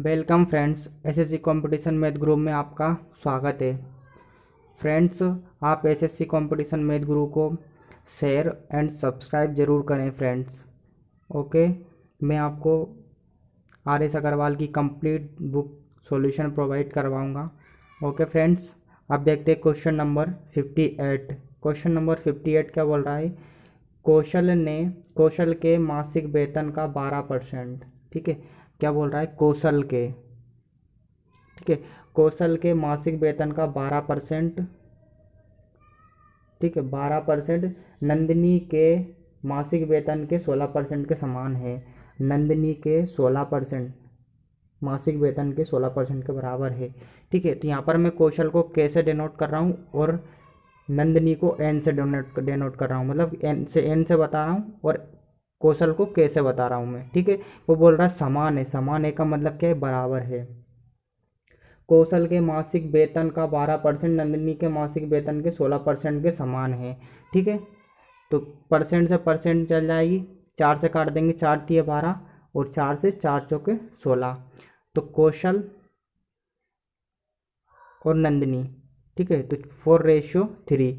Welcome friends, SSC competition math group में आपका स्वागत है। फ्रेंड्स, आप एसएससी कंपटीशन मैथ ग्रुप को शेयर एंड सब्सक्राइब जरूर करें फ्रेंड्स। ओके, मैं आपको आर एस अग्रवाल की कंप्लीट बुक सॉल्यूशन प्रोवाइड करवाऊंगा। ओके फ्रेंड्स, अब देखते हैं क्वेश्चन नंबर 58। क्वेश्चन नंबर 58 क्या बोल रहा है? कौशल के मासिक वेतन का 12%। ठीक है, क्या बोल रहा है? ठीक है, कौशल के मासिक वेतन का 12%। ठीक है, 12% नंदिनी के मासिक वेतन के 16% के समान है। नंदिनी के 16% मासिक वेतन के 16% के बराबर है। ठीक है, तो यहाँ पर मैं कौशल को कैसे डिनोट कर रहा हूँ और नंदिनी को एन से डिनोट कर रहा हूँ, मतलब एन से बता रहा हूँ और कौशल को कैसे बता रहा हूँ मैं। ठीक है, वो बोल रहा है समान है। समान है का मतलब क्या है? बराबर है। कौशल के मासिक वेतन का 12% नंदिनी के मासिक वेतन के 16% के समान है। ठीक है, तो परसेंट से परसेंट चल जाएगी, 4 से काट देंगे, 4 तिये 12 और 4 से 4 चौके 16। तो कौशल और नंदिनी, ठीक है, तो 4:3।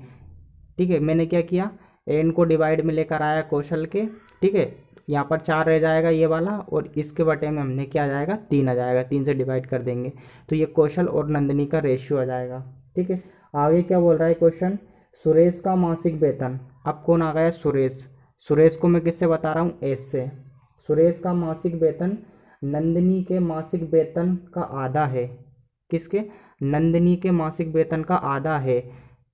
ठीक है, मैंने क्या किया? एन को डिवाइड में लेकर आया कौशल के। ठीक है, यहाँ पर 4 रह जाएगा ये वाला, और इसके बटे में हमने क्या आ जाएगा? 3 आ जाएगा। 3 से डिवाइड कर देंगे तो ये कौशल और नंदिनी का रेशियो आ जाएगा। ठीक है, आगे क्या बोल रहा है क्वेश्चन? सुरेश का मासिक वेतन। अब कौन आ गया? सुरेश। सुरेश को मैं किससे बता रहा हूँ? एस से। सुरेश का मासिक वेतन नंदिनी के मासिक वेतन का आधा है। किसके? नंदिनी के मासिक वेतन का आधा है।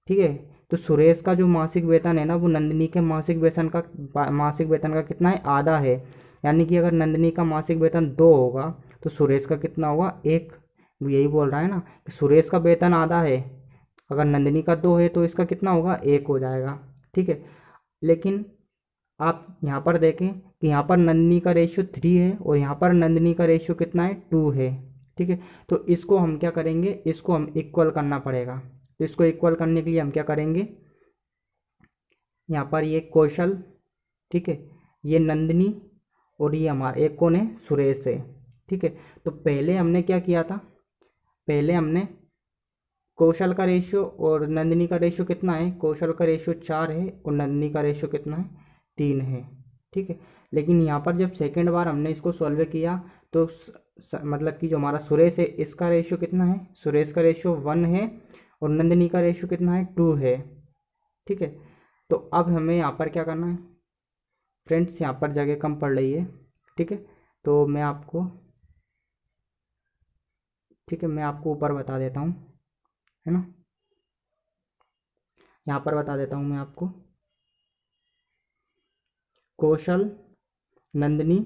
ठीक है, तो सुरेश का जो मासिक वेतन है ना, वो नंदिनी के मासिक वेतन का कितना है? आधा है। यानी कि अगर नंदिनी का मासिक वेतन 2 होगा तो सुरेश का कितना होगा? 1। वो यही बोल रहा है ना कि सुरेश का वेतन आधा है, अगर नंदिनी का 2 है तो इसका कितना होगा? 1 हो जाएगा। ठीक है, लेकिन आप यहाँ पर देखें कि यहाँ पर नंदिनी का रेशियो 3 है और यहाँ पर नंदिनी का रेशियो कितना है? 2 है। ठीक है, तो इसको हम क्या करेंगे? इसको हम इक्वल करना पड़ेगा। तो इसको इक्वल करने के लिए हम क्या करेंगे? यहाँ पर ये कौशल, ठीक है, ये नंदिनी, और ये हमारा एक कौन है? सुरेश है। ठीक है, तो पहले हमने क्या किया था? पहले हमने कौशल का रेशियो और नंदिनी का रेशियो कितना है? कौशल का रेशियो 4 है और नंदिनी का रेशियो कितना है? 3 है। ठीक है, लेकिन यहाँ पर जब सेकेंड बार हमने इसको सॉल्व किया तो मतलब कि जो हमारा सुरेश है इसका रेशियो कितना है? सुरेश का रेशियो 1 है और नंदिनी का रेशियो कितना है? 2 है। ठीक है, तो अब हमें यहाँ पर क्या करना है फ्रेंड्स? यहाँ पर जगह कम पड़ रही है। ठीक है, तो मैं आपको, ठीक है, मैं आपको ऊपर बता देता हूँ, है ना, यहाँ पर बता देता हूँ मैं आपको। कौशल, नंदिनी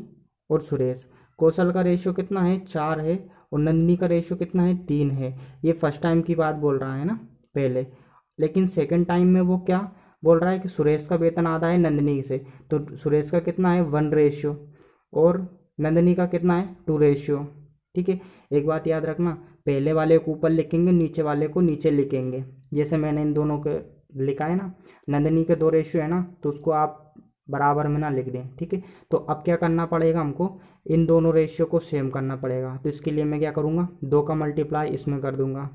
और सुरेश। कौशल का रेशियो कितना है? 4 है और नंदिनी का रेशियो कितना है? 3 है। ये फर्स्ट टाइम की बात बोल रहा है ना, पहले। लेकिन सेकंड टाइम में वो क्या बोल रहा है कि सुरेश का वेतन आधा है नंदिनी से, तो सुरेश का कितना है? 1 रेशियो, और नंदिनी का कितना है? 2 रेशियो। ठीक है, एक बात याद रखना, पहले वाले को ऊपर लिखेंगे, नीचे वाले को नीचे लिखेंगे। जैसे मैंने इन दोनों के लिखा है ना, नंदिनी के 2 रेशियो है ना, तो उसको आप बराबर में ना लिख दें। ठीक है, तो अब क्या करना पड़ेगा हमको? इन दोनों रेशियो को सेम करना पड़ेगा। तो इसके लिए मैं क्या करूँगा? 2 का मल्टीप्लाई इसमें कर दूंगा,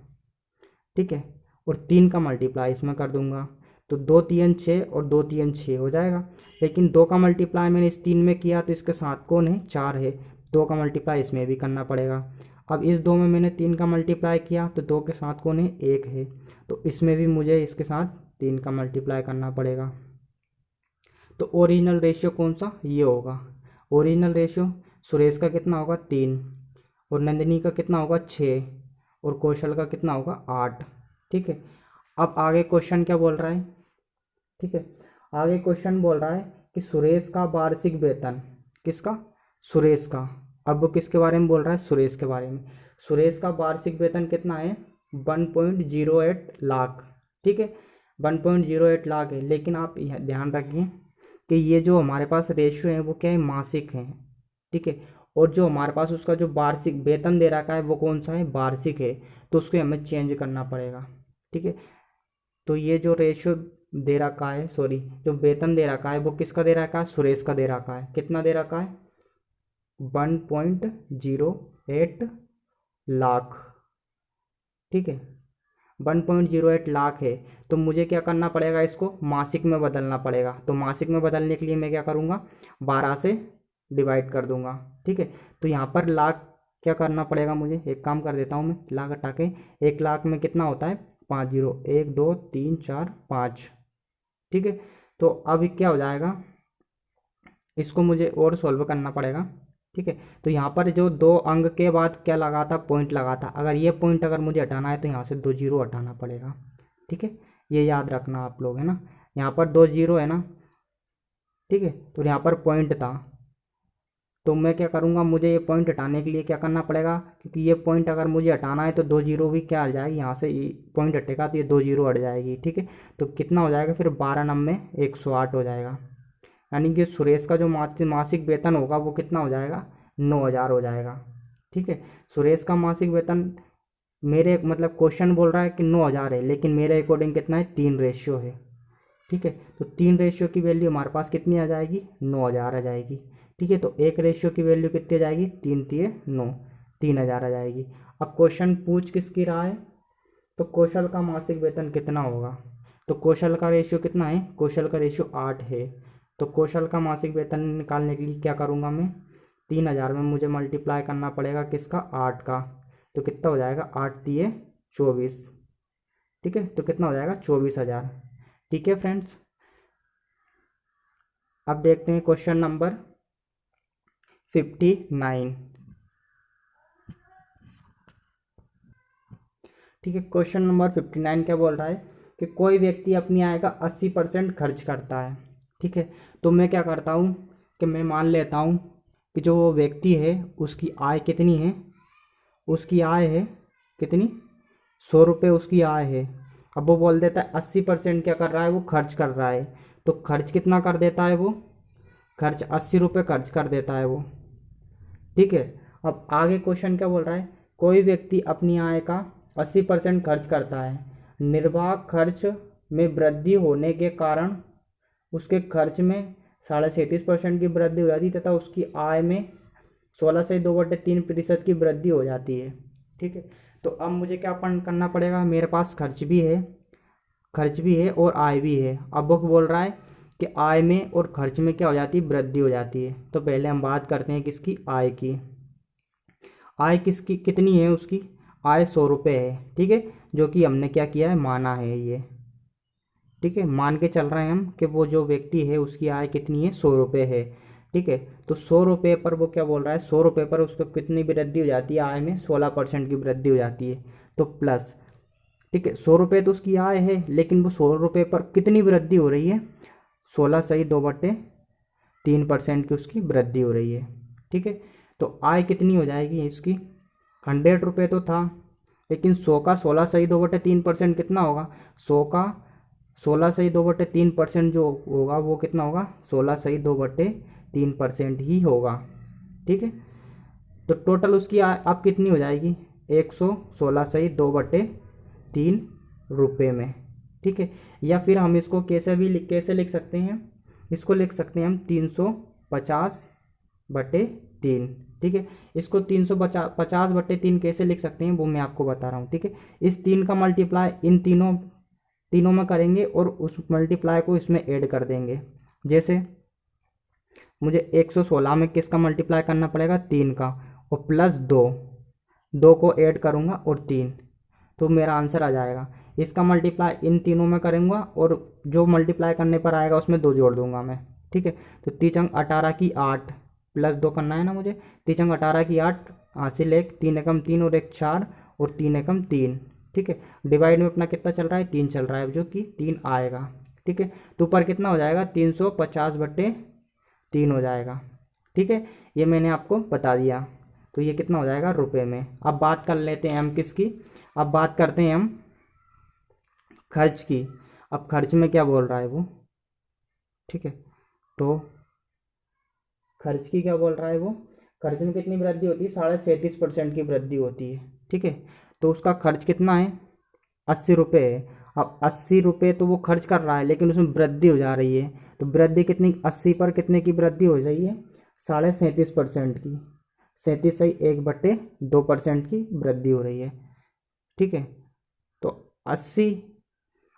ठीक है, और 3 का मल्टीप्लाई इसमें कर दूंगा। तो 2 3 6 और 2 3 6 हो जाएगा। लेकिन 2 का मल्टीप्लाई मैंने इस 3 में किया तो इसके साथ कौन है? 4 है। 2 का मल्टीप्लाई इसमें भी करना पड़ेगा। अब इस 2 में मैंने 3 का मल्टीप्लाई किया तो 2 के साथ कौन है? 1 है। तो इसमें भी मुझे इसके साथ 3 का मल्टीप्लाई करना पड़ेगा। तो ओरिजिनल रेशियो कौन सा? ये होगा ओरिजिनल रेशियो। सुरेश का कितना होगा? 3, और नंदिनी का कितना होगा? 6, और कौशल का कितना होगा? 8। ठीक है, अब आगे क्वेश्चन क्या बोल रहा है? ठीक है, आगे क्वेश्चन बोल रहा है कि सुरेश का वार्षिक वेतन। किसका? सुरेश का। अब वो किसके बारे में बोल रहा है? सुरेश के बारे में। सुरेश का वार्षिक वेतन कितना है? 1.08 लाख। ठीक है, 1.08 लाख है। लेकिन आप ध्यान रखिए कि ये जो हमारे पास रेशियो है वो क्या है? मासिक है। ठीक है, और जो हमारे पास उसका जो वार्षिक वेतन दे रखा है वो कौन सा है? वार्षिक है। तो उसको हमें चेंज करना पड़ेगा। ठीक है, तो ये जो रेशियो दे रखा है, सॉरी, जो वेतन दे रखा है वो किसका दे रखा है? सुरेश का दे रखा है। कितना दे रखा है? 1.08 लाख, ठीक है, 1.08 लाख है। तो मुझे क्या करना पड़ेगा, इसको मासिक में बदलना पड़ेगा। तो मासिक में बदलने के लिए मैं क्या करूँगा, 12 से डिवाइड कर दूंगा, ठीक है। तो यहाँ पर लाख क्या करना पड़ेगा मुझे, एक काम कर देता हूँ मैं, लाख हटा के 1 लाख में कितना होता है, 5 जीरो, 1 2 3 4 5, ठीक है। तो अब क्या हो जाएगा, इसको मुझे और सॉल्व करना पड़ेगा, ठीक है। तो यहाँ पर जो 2 अंक के बाद क्या लगा था, पॉइंट लगा था। अगर ये पॉइंट अगर मुझे हटाना है तो यहाँ से 2 जीरो हटाना पड़ेगा, ठीक है। ये याद रखना आप लोग, है ना। यहाँ पर 2 जीरो है ना, ठीक है। तो यहाँ पर पॉइंट था, तो मैं क्या करूँगा, मुझे ये पॉइंट हटाने के लिए क्या करना पड़ेगा, क्योंकि ये पॉइंट अगर मुझे हटाना है तो 2 जीरो भी क्या हट जाएगी, यहाँ से पॉइंट हटेगा तो ये 2 जीरो हट जाएगी, ठीक है। तो कितना हो जाएगा फिर, 12 नंबे 108 हो जाएगा। यानी कि सुरेश का जो मासिक वेतन होगा वो कितना हो जाएगा, 9,000 हो जाएगा, ठीक है। सुरेश का मासिक वेतन, मेरे मतलब क्वेश्चन बोल रहा है कि 9,000 है, लेकिन मेरे अकॉर्डिंग कितना है, 3 रेशियो है, ठीक है। तो 3 रेशियो की वैल्यू हमारे पास कितनी आ जाएगी, 9,000 आ जाएगी, ठीक है। तो 1 रेशियो की वैल्यू कितनी आ जाएगी, 3 तिये 9, 3,000 आ जाएगी। अब क्वेश्चन पूछ किसकी रहा है, तो कौशल का मासिक वेतन कितना होगा। तो कौशल का रेशियो कितना है, कौशल का रेशियो 8 है। तो कौशल का मासिक वेतन निकालने के लिए क्या करूँगा मैं, 3,000 में मुझे मल्टीप्लाई करना पड़ेगा किसका, 8 का। तो कितना हो जाएगा, 8 तिये 24, ठीक है। तो कितना हो जाएगा, 24,000, ठीक है फ्रेंड्स। अब देखते हैं क्वेश्चन नंबर 59, ठीक है। क्वेश्चन नंबर 59 क्या बोल रहा है कि कोई व्यक्ति अपनी आय का 80% खर्च करता है, ठीक है। तो मैं क्या करता हूँ कि मैं मान लेता हूँ कि जो वो व्यक्ति है उसकी आय कितनी है, उसकी आय है कितनी, 100 रुपये उसकी आय है। अब वो बोल देता है 80% क्या कर रहा है, वो खर्च कर रहा है। तो खर्च कितना कर देता है वो, खर्च 80 रुपये खर्च कर देता है वो, ठीक है। अब आगे क्वेश्चन क्या बोल रहा है, कोई व्यक्ति अपनी आय का 80% खर्च करता है, निर्वाह खर्च में वृद्धि होने के कारण उसके खर्च में 37.5% की वृद्धि हो जाती है तथा उसकी आय में 16 से 2/3% की वृद्धि हो जाती है, ठीक है। तो अब मुझे क्या करना पड़ेगा, मेरे पास खर्च भी है, खर्च भी है और आय भी है। अब वो बोल रहा है कि आय में और खर्च में क्या हो जाती है, वृद्धि हो जाती है। तो पहले हम बात करते हैं किसकी, आय की। आय किसकी कितनी है, उसकी आय 100 रुपये है, ठीक है। जो कि हमने क्या किया है, माना है ये, ठीक है। मान के चल रहे हैं हम कि वो जो व्यक्ति है उसकी आय कितनी है, 100 रुपये है, ठीक है। तो 100 रुपये पर वो क्या बोल रहा है, 100 रुपये पर उसको कितनी वृद्धि हो जाती है, आय में 16% की वृद्धि हो जाती है। तो प्लस, ठीक है, 100 रुपये तो उसकी आय है, लेकिन वो 100 रुपये पर कितनी वृद्धि हो रही है, 16 सही 2/3% की उसकी वृद्धि हो रही है, ठीक है। तो आय कितनी हो जाएगी इसकी, 100 रुपये तो था, लेकिन 100 का 16 सही 2/3% कितना होगा, 100 का 16 सही 2/3% जो होगा वो कितना होगा, 16 सही 2/3% ही होगा, ठीक है। तो टोटल उसकी आय अब कितनी हो जाएगी, 116 सही 2/3 में, ठीक है। या फिर हम इसको कैसे लिख सकते हैं, इसको लिख सकते हैं हम 350/3, ठीक है। इसको 350/3 कैसे लिख सकते हैं वो मैं आपको बता रहा हूँ, ठीक है। इस 3 का मल्टीप्लाई इन तीनों में करेंगे और उस मल्टीप्लाई को इसमें ऐड कर देंगे। जैसे मुझे 116 में किसका मल्टीप्लाई करना पड़ेगा, 3 का, और प्लस 2 को ऐड करूँगा और 3, तो मेरा आंसर आ जाएगा। इसका मल्टीप्लाई इन तीनों में करूँगा और जो मल्टीप्लाई करने पर आएगा उसमें 2 जोड़ दूंगा मैं, ठीक है। तो 3 18 की 8 प्लस 2 करना है ना मुझे, 3 18 की 8, हासिल 1, 3 एकम 3 और 1 4 और 3 एकम 3, ठीक है। डिवाइड में अपना कितना चल रहा है, 3 चल रहा है, जो कि 3 आएगा, ठीक है। तो ऊपर कितना हो जाएगा, 350/3 हो जाएगा, ठीक है। ये मैंने आपको बता दिया। तो ये कितना हो जाएगा रुपए में। अब बात कर लेते हैं हम किसकी, अब बात करते हैं हम खर्च की। अब खर्च में क्या बोल रहा है वो, ठीक है। तो खर्च की क्या बोल रहा है वो, खर्च में कितनी वृद्धि होती है, 37.5% की वृद्धि होती है, ठीक है। तो उसका खर्च कितना है, 80 रुपये है। अब 80 रुपये तो वो खर्च कर रहा है, लेकिन उसमें वृद्धि हो जा रही है। तो वृद्धि कितनी, 80 पर कितने की वृद्धि हो रही है, 37.5% की, 37.1/2% की वृद्धि हो रही है। ठीक है, तो 80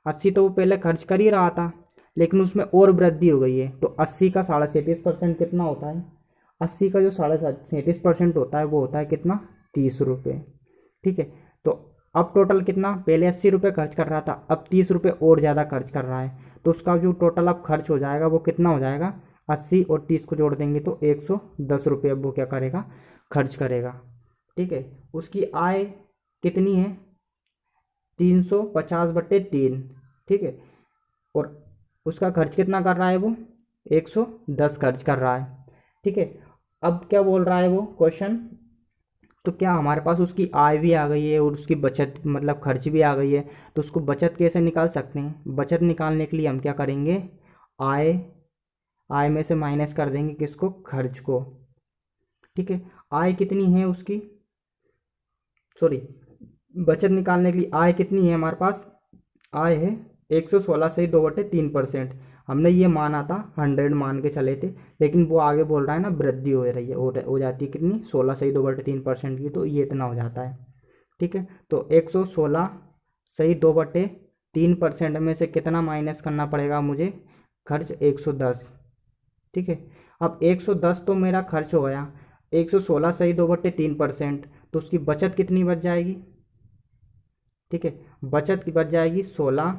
80 तो वो पहले खर्च कर ही रहा था, लेकिन उसमें और वृद्धि हो गई है, तो 80 का 37.5% कितना होता है? 80 का जो 37.5% होता है वो होता है कितना? 30 रुपये। ठीक है, तो अब टोटल कितना? पहले 80 रुपये खर्च कर रहा था, अब 30 रुपये और ज़्यादा खर्च कर रहा है, तो उसका जो टोटल अब खर्च हो जाएगा वो कितना हो जाएगा? 80 और 30 को जोड़ देंगे तो 110 रुपये अब वो क्या करेगा? खर्च करेगा। ठीक है, उसकी आय कितनी है? 350/3। ठीक है, और उसका खर्च कितना कर रहा है वो? 110 खर्च कर रहा है। ठीक है, अब क्या बोल रहा है वो क्वेश्चन? तो क्या हमारे पास उसकी आय भी आ गई है और उसकी बचत मतलब खर्च भी आ गई है, तो उसको बचत कैसे निकाल सकते हैं? बचत निकालने के लिए हम क्या करेंगे? आय आय में से माइनस कर देंगे किसको? खर्च को। ठीक है, आय कितनी है उसकी? सॉरी, बचत निकालने के लिए आय कितनी है हमारे पास? आय है 116 से 2/3%। हमने ये माना था 100 मान के चले थे, लेकिन वो आगे बोल रहा है ना वृद्धि हो रही है, हो जाती है कितनी? 16 से 2/3% की, तो ये इतना हो जाता है। ठीक है, तो 116 सही 2/3% में से कितना माइनस करना पड़ेगा मुझे? खर्च 110। ठीक है, अब 110 तो मेरा खर्च हो गया, 116 सही 2/3%, तो उसकी बचत कितनी बच जाएगी? ठीक है, बचत की बच जाएगी 16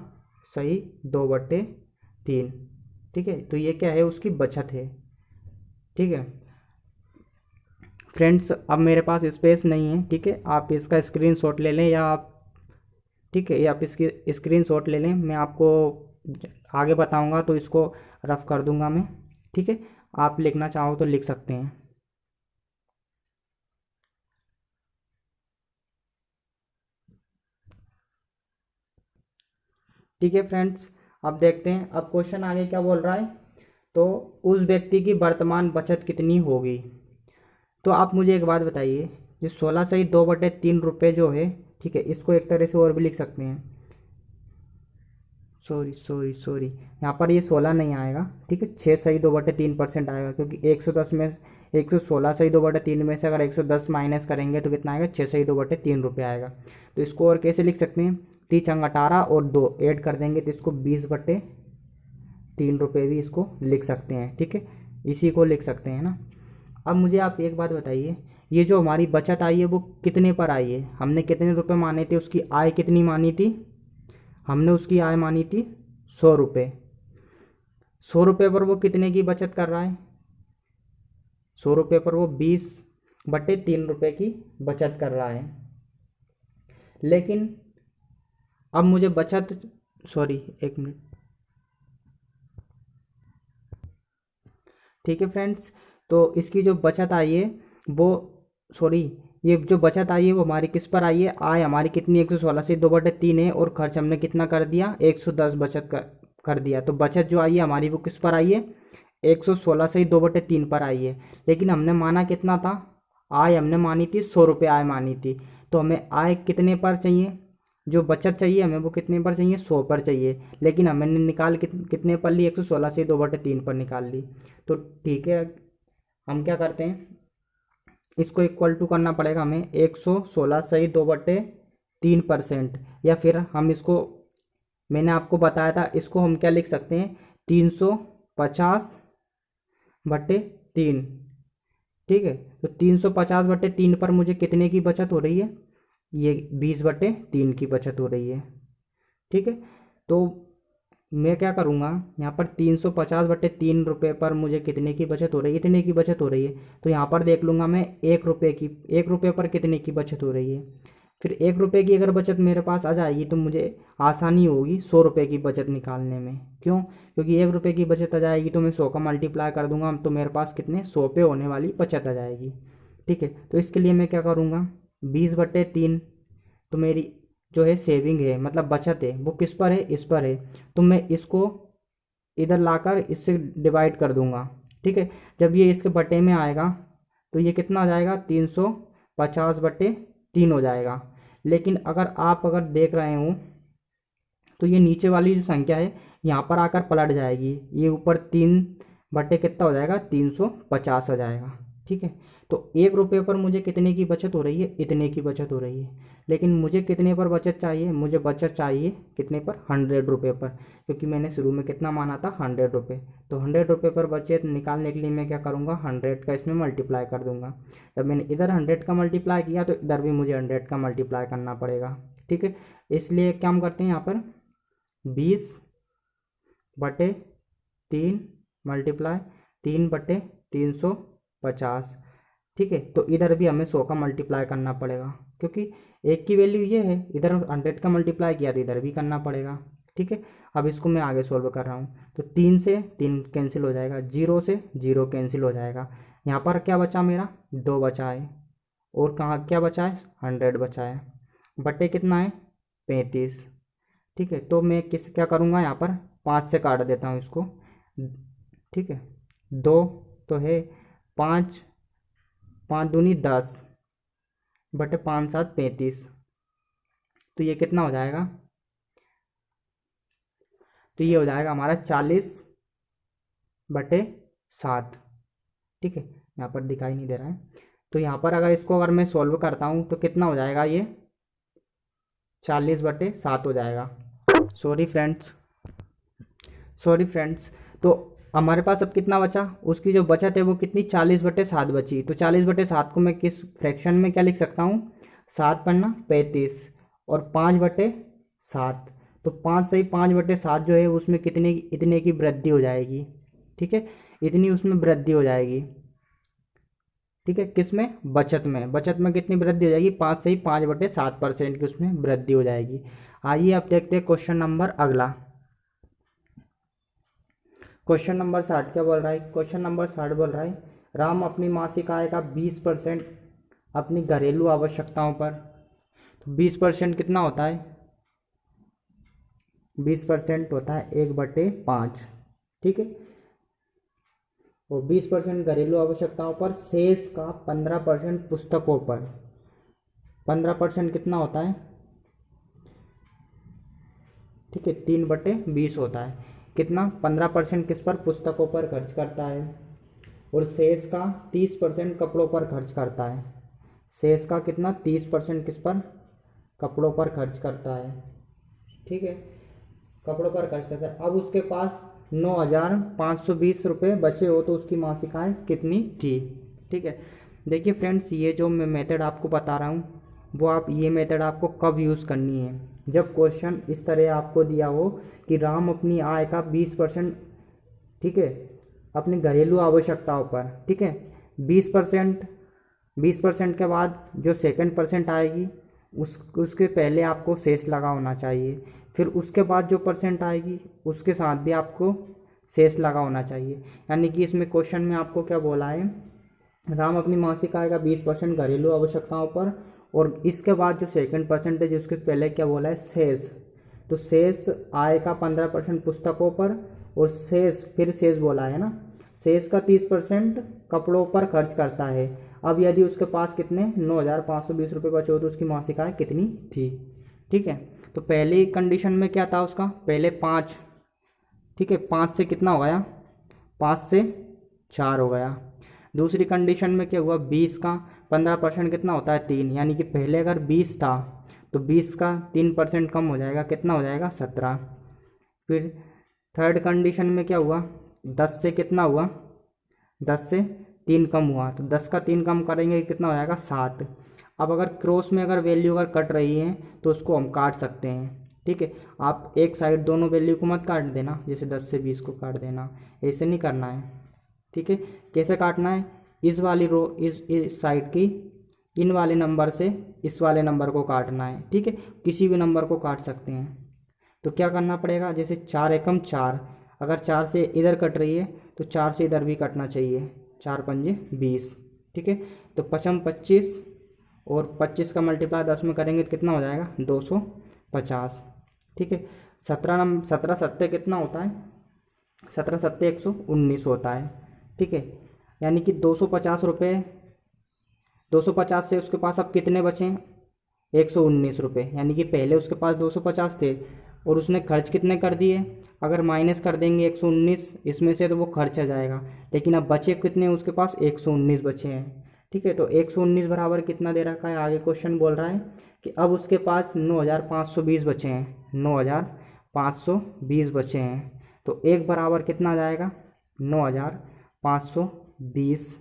सही 2/3। ठीक है, तो ये क्या है? उसकी बचत है। ठीक है फ्रेंड्स, अब मेरे पास स्पेस नहीं है। ठीक है, आप इसका स्क्रीनशॉट ले लें या आप, ठीक है, या आप इसकी स्क्रीनशॉट ले लें, मैं आपको आगे बताऊंगा तो इसको रफ कर दूंगा मैं। ठीक है, आप लिखना चाहो तो लिख सकते हैं। ठीक है फ्रेंड्स, अब देखते हैं अब क्वेश्चन आगे क्या बोल रहा है। तो उस व्यक्ति की वर्तमान बचत कितनी होगी? तो आप मुझे एक बात बताइए, जो 16 सही 2/3 रुपये जो है, ठीक है, इसको एक तरह से और भी लिख सकते हैं। सॉरी सॉरी सॉरी, यहाँ पर ये 16 नहीं आएगा। ठीक है, 6 सही 2/3% आएगा, क्योंकि 110 में 116 सही 2/3 में से अगर 110 माइनस करेंगे तो कितना आएगा? 6 सही 2/3 रुपये आएगा। तो इसको और कैसे लिख सकते हैं? 30 18 और 2 ऐड कर देंगे तो इसको 20/3 रुपये भी इसको लिख सकते हैं। ठीक है, इसी को लिख सकते हैं ना। अब मुझे आप एक बात बताइए, ये जो हमारी बचत आई है वो कितने पर आई है? हमने कितने रुपए माने थे? उसकी आय कितनी मानी थी? हमने उसकी आय मानी थी 100 रुपये। 100 रुपये पर वो कितने की बचत कर रहा है? 100 रुपये पर वो 20/3 रुपये की बचत कर रहा है। लेकिन अब मुझे बचत, सॉरी एक मिनट। ठीक है फ्रेंड्स, तो इसकी जो बचत आई है वो, सॉरी, ये जो बचत आई है वो हमारी किस पर आई है? आय हमारी कितनी? 116 से 2/3 है, और खर्च हमने कितना कर दिया? 110 बचत कर दिया। तो बचत जो आई है हमारी वो किस पर आई है? 116 से 2/3 पर आई है। लेकिन हमने माना कितना था? आय हमने मानी थी 100 रुपये आय मानी थी। तो हमें आय कितने पर चाहिए? जो बचत चाहिए हमें वो कितने पर चाहिए? 100 पर चाहिए। लेकिन हमने निकाल कितने पर ली? 116 से 2/3 पर निकाल ली। तो ठीक है, हम क्या करते हैं, इसको इक्वल टू करना पड़ेगा हमें 116 सही 2/3%, या फिर हम इसको, मैंने आपको बताया था, इसको हम क्या लिख सकते हैं? 350/3। ठीक है, तो 350/3 पर मुझे कितने की बचत हो रही है? ये 20/3 की बचत हो रही है। ठीक है, तो मैं क्या करूँगा, यहाँ पर 350/3 रुपये पर मुझे कितने की बचत हो रही है? इतने की बचत हो रही है। तो यहाँ पर देख लूँगा मैं 1 रुपये की, 1 रुपये पर कितने की बचत हो रही है। फिर 1 रुपये की अगर बचत मेरे पास आ जाएगी तो मुझे आसानी होगी 100 रुपये की बचत निकालने में। क्यों? क्योंकि 1 रुपये की बचत आ जाएगी तो मैं 100 का मल्टीप्लाई कर दूंगा तो मेरे पास कितने? 100 पे होने वाली बचत आ जाएगी। ठीक है, तो इसके लिए मैं क्या करूँगा, 20/3, तो मेरी जो है सेविंग है मतलब बचत है वो किस पर है? इस पर है। तो मैं इसको इधर लाकर इससे डिवाइड कर दूंगा। ठीक है, जब ये इसके बटे में आएगा तो ये कितना आ जाएगा? 350/3 हो जाएगा। लेकिन अगर देख रहे हो तो ये नीचे वाली जो संख्या है यहाँ पर आकर पलट जाएगी, ये ऊपर 3 बटे कितना हो जाएगा, 350 हो जाएगा। ठीक है, तो 1 रुपये पर मुझे कितने की बचत हो रही है, इतने की बचत हो रही है। लेकिन मुझे कितने पर बचत चाहिए, मुझे बचत चाहिए कितने पर, 100 रुपये पर, क्योंकि मैंने शुरू में कितना माना था, 100 रुपये। तो 100 रुपये पर बचत निकालने के लिए मैं क्या करूँगा, 100 का इसमें मल्टीप्लाई कर दूंगा। जब मैंने इधर 100 का मल्टीप्लाई किया तो इधर भी मुझे 100 का मल्टीप्लाई करना पड़ेगा। ठीक है, इसलिए क्या हम करते हैं यहाँ पर, 20/3 मल्टीप्लाई 3/350। ठीक है, तो इधर भी हमें 100 का मल्टीप्लाई करना पड़ेगा, क्योंकि एक की वैल्यू ये है, इधर 100 का मल्टीप्लाई किया तो इधर भी करना पड़ेगा। ठीक है, अब इसको मैं आगे सोल्व कर रहा हूँ। तो 3 से 3 कैंसिल हो जाएगा, 0 से 0 कैंसिल हो जाएगा। यहाँ पर क्या बचा मेरा, 2 बचा है, और कहाँ क्या बचा है, 100 बचा है, बटे कितना है, 35। ठीक है, तो मैं क्या करूँगा, यहाँ पर 5 से काट देता हूँ इसको। ठीक है, 2 तो है, 5, 5 दूनी 10 बटे 5 7 35। तो ये कितना हो जाएगा, तो ये हो जाएगा हमारा 40/7। ठीक है, यहाँ पर दिखाई नहीं दे रहा है। तो यहाँ पर अगर मैं सॉल्व करता हूँ तो कितना हो जाएगा, ये 40/7 हो जाएगा। सॉरी फ्रेंड्स, तो हमारे पास अब कितना बचा, उसकी जो बचत है वो कितनी, 40/7 बची। तो 40/7 को मैं किस फ्रैक्शन में क्या लिख सकता हूँ, 7 पन्ना 35 और 5/7। तो 5 सही 5/7 जो है उसमें इतने की वृद्धि हो जाएगी। ठीक है, इतनी उसमें वृद्धि हो जाएगी। ठीक है, किसमें, बचत में कितनी वृद्धि हो जाएगी, 5 सही 5/7% की उसमें वृद्धि हो जाएगी। आइए अब देखते हैं क्वेश्चन नंबर अगला। क्वेश्चन नंबर 60 क्या बोल रहा है, क्वेश्चन नंबर 60 बोल रहा है, राम अपनी मासिक आय का 20% अपनी घरेलू आवश्यकताओं पर। तो 20% कितना होता है, 20% होता है 1/5। ठीक है, और 20% घरेलू आवश्यकताओं पर, शेष का 15% पुस्तकों पर। 15% कितना होता है, ठीक है, 3/20 होता है। कितना, 15% किस पर, पुस्तकों पर खर्च करता है, और शेष का 30% कपड़ों पर खर्च करता है। शेष का कितना, 30% किस पर, कपड़ों पर खर्च करता है। ठीक है, कपड़ों पर खर्च करता है। अब उसके पास 9,520 रुपये बचे हो तो उसकी मासिक आय कितनी थी। ठीक है, देखिए फ्रेंड्स, ये जो मैं मेथड आपको बता रहा हूँ वो ये मेथड आपको कब यूज़ करनी है, जब क्वेश्चन इस तरह आपको दिया हो कि राम अपनी आय का 20%, ठीक है, अपनी घरेलू आवश्यकताओं पर, ठीक है, 20% के बाद जो सेकंड परसेंट आएगी उसके पहले आपको शेष लगा होना चाहिए। फिर उसके बाद जो परसेंट आएगी उसके साथ भी आपको शेष लगा होना चाहिए। यानी कि इसमें क्वेश्चन में आपको क्या बोला है, राम अपनी मासिक आय का 20% घरेलू आवश्यकताओं पर, और इसके बाद जो सेकंड परसेंटेज उसके पहले क्या बोला है, शेष। तो शेष आय का 15% पुस्तकों पर, और फिर शेष बोला है ना, शेष का 30% कपड़ों पर खर्च करता है। अब यदि उसके पास कितने 9,520 रुपये बचे हो तो उसकी मासिक आय कितनी थी। ठीक है, तो पहली कंडीशन में क्या था उसका, पहले 5, ठीक है, 5 से कितना हो गया, 5 से 4 हो गया। दूसरी कंडीशन में क्या हुआ, 20 का 15% कितना होता है, 3, यानी कि पहले अगर 20 था तो 20 का 3% कम हो जाएगा, कितना हो जाएगा, 17। फिर थर्ड कंडीशन में क्या हुआ, 10 से कितना हुआ, 10 से 3 कम हुआ, तो 10 का 3 कम करेंगे कितना हो जाएगा, 7। अब अगर क्रॉस में अगर वैल्यू अगर कट रही है तो उसको हम काट सकते हैं। ठीक है, आप एक साइड दोनों वैल्यू को मत काट देना, जैसे 10 से 20 को काट देना, ऐसे नहीं करना है। ठीक है, कैसे काटना है, इस वाली रो इस साइड की इन वाले नंबर से इस वाले नंबर को काटना है। ठीक है, किसी भी नंबर को काट सकते हैं। तो क्या करना पड़ेगा, जैसे 4 एकम 4, अगर 4 से इधर कट रही है तो 4 से इधर भी कटना चाहिए, 4 पंजे 20। ठीक है, तो 5 25 और 25 का मल्टीप्लाई 10 में करेंगे तो कितना हो जाएगा, 250। ठीक है, 17 सत्ते कितना होता है, 17 सत्ते 119 होता है। ठीक है, यानी कि 250 रुपये, 250 से उसके पास अब कितने बचे, 119 रुपये, यानी कि पहले उसके पास 250 थे और उसने खर्च कितने कर दिए। अगर माइनस कर देंगे 119 इसमें से तो वो खर्च आ जाएगा, लेकिन अब बचे कितने उसके पास 119 बचे हैं। ठीक है, तो 119 बराबर कितना दे रखा है, आगे क्वेश्चन बोल रहा है कि अब उसके पास 9520 बचे हैं, 9520 बचे हैं। तो एक बराबर कितना आ जाएगा, 9520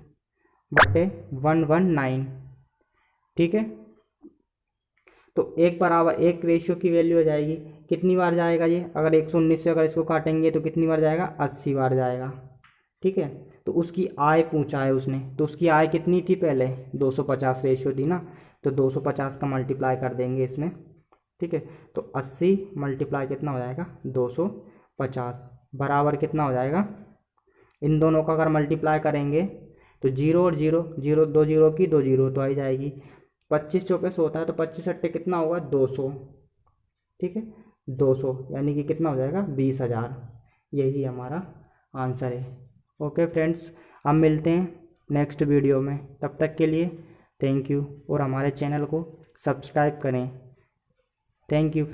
बटे 119। ठीक है, तो एक बराबर एक रेशियो की वैल्यू हो जाएगी, कितनी बार जाएगा ये, अगर 119 से अगर इसको काटेंगे तो कितनी बार जाएगा, 80 बार जाएगा। ठीक है, तो उसकी आय पूछा है उसने, तो उसकी आय कितनी थी पहले, 250 रेशियो थी ना, तो 250 का मल्टीप्लाई कर देंगे इसमें। ठीक है, तो 80 मल्टीप्लाई कितना हो जाएगा, 250 बराबर कितना हो जाएगा, इन दोनों का अगर मल्टीप्लाई करेंगे तो जीरो और जीरो, जीरो दो जीरो की दो जीरो तो आ ही जाएगी, 25 चौके 100 होता है, तो 25 अट्टे कितना होगा, 200। ठीक है, 200 यानी कि कितना हो जाएगा, 20,000। यही हमारा आंसर है। ओके फ्रेंड्स, अब मिलते हैं नेक्स्ट वीडियो में, तब तक के लिए थैंक यू, और हमारे चैनल को सब्सक्राइब करें। Thank you.